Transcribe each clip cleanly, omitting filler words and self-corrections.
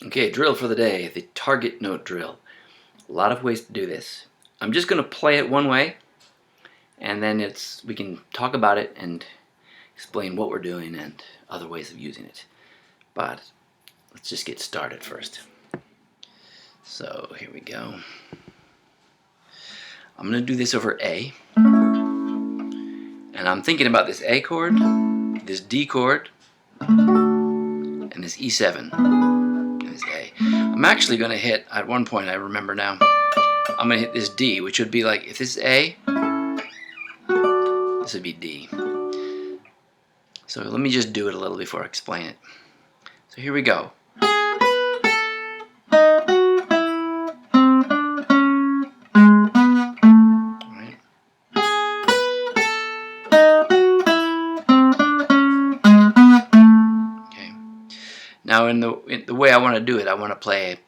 Okay, drill for the day, the target note drill. A lot of ways to do this. I'm just going to play it one way, and then we can talk about it and explain what we're doing and other ways of using it. But let's just get started first. So here we go. I'm going to do this over A. And I'm thinking about this A chord, this D chord, and this E7. And this A. I'm actually going to hit, at one point I remember now, I'm going to hit this D, which would be like, if this is A, this would be D. So let me just do it a little before I explain it. So here we go. Right. Okay. Now in the way I want to do it, I want to play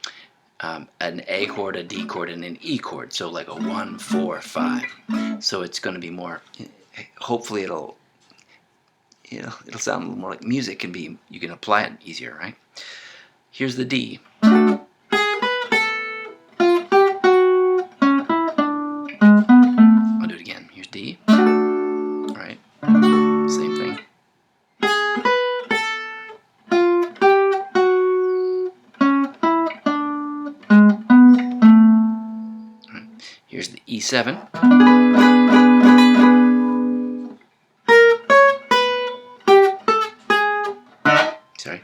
an A chord, a D chord, and an E chord. So like a 1, 4, 5. So it's going to be more, hopefully it'll sound a little more like music, and you can apply it easier, right? Here's the D. I'll do it again. Here's D. All right. Same thing. All right. Here's the E7. Sorry.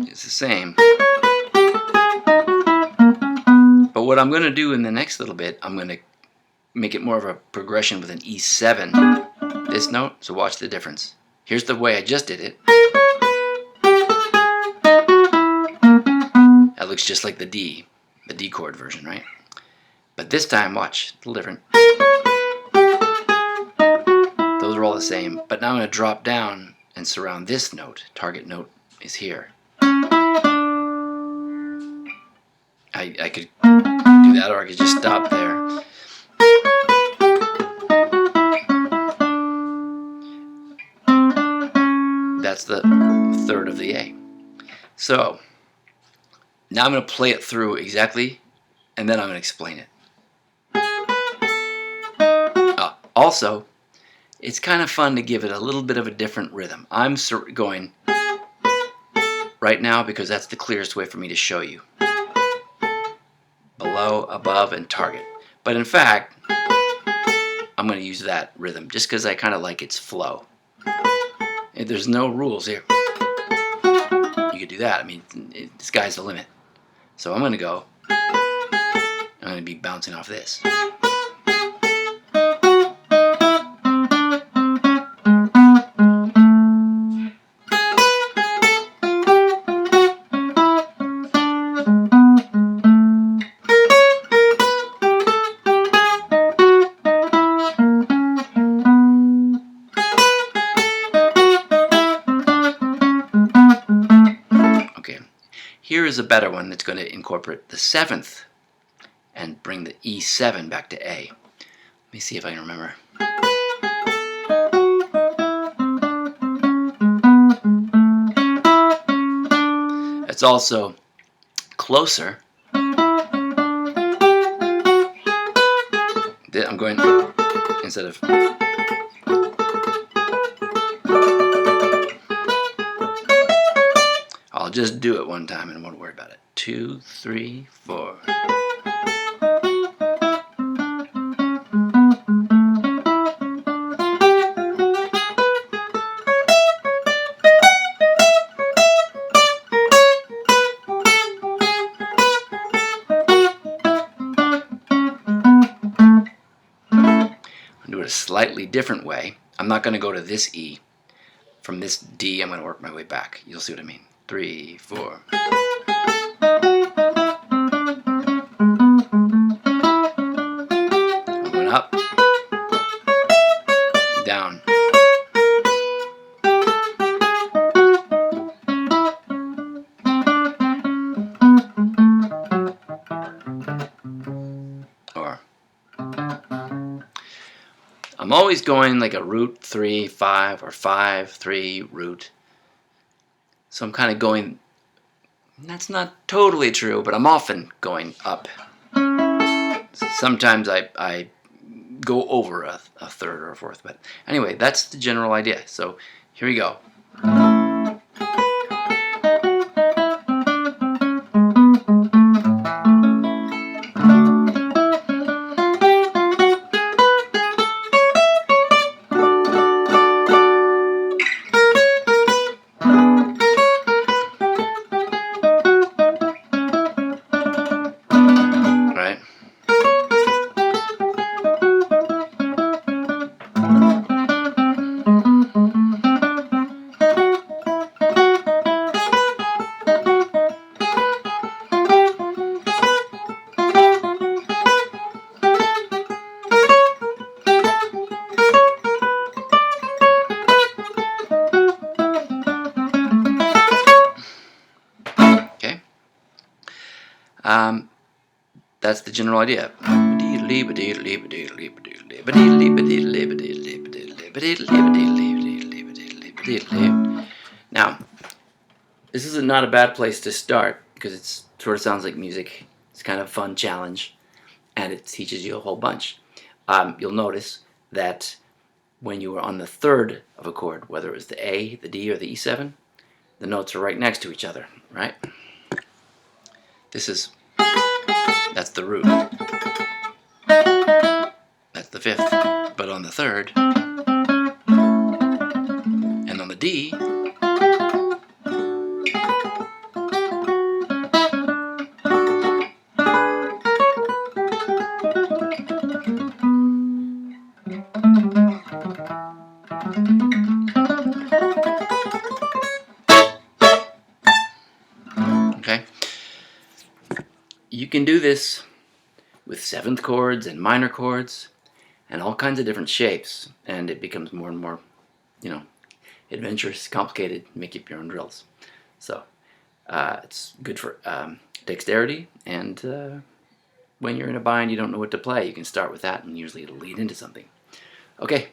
It's the same. But what I'm going to do in the next little bit, I'm going to make it more of a progression with an E7, this note, so watch the difference. Here's the way I just did it. That looks just like the D chord version, right? But this time, watch, a little different. Those are all the same, but now I'm going to drop down and surround this note. Target note is here. I could do that, or I could just stop there. That's the third of the A. So now I'm going to play it through exactly, and then I'm going to explain it. Also, it's kind of fun to give it a little bit of a different rhythm. I'm going right now because that's the clearest way for me to show you. Below, above, and target. But in fact, I'm going to use that rhythm just because I kind of like its flow. There's no rules here. You could do that. I mean, the sky's the limit. So I'm going to go. I'm going to be bouncing off this. Here is a better one that's going to incorporate the 7th and bring the E7 back to A. Let me see if I can remember. It's also closer. I'm going instead of. I'll just do it one time and I won't worry about it. 2, 3, 4. I'll do it a slightly different way. I'm not going to go to this E. From this D, I'm going to work my way back. You'll see what I mean. 3, 4. I'm going up, down. Or I'm always going like a root 3, 5, or 5, 3, root. So I'm kind of going, that's not totally true, but I'm often going up. Sometimes I go over a third or a fourth, but anyway, that's the general idea. So here we go. Right? Okay. That's the general idea. Now, this is not a bad place to start because it sort of sounds like music. It's kind of a fun challenge, and it teaches you a whole bunch. You'll notice that when you were on the third of a chord, whether it was the A, the D, or the E7, the notes are right next to each other, right? That's the root. That's the fifth. But on the third, and on the D, okay? You can do this with seventh chords and minor chords and all kinds of different shapes, and it becomes more and more, adventurous, complicated, make up your own drills. So it's good for dexterity, and when you're in a bind, you don't know what to play, you can start with that, and usually it'll lead into something. Okay,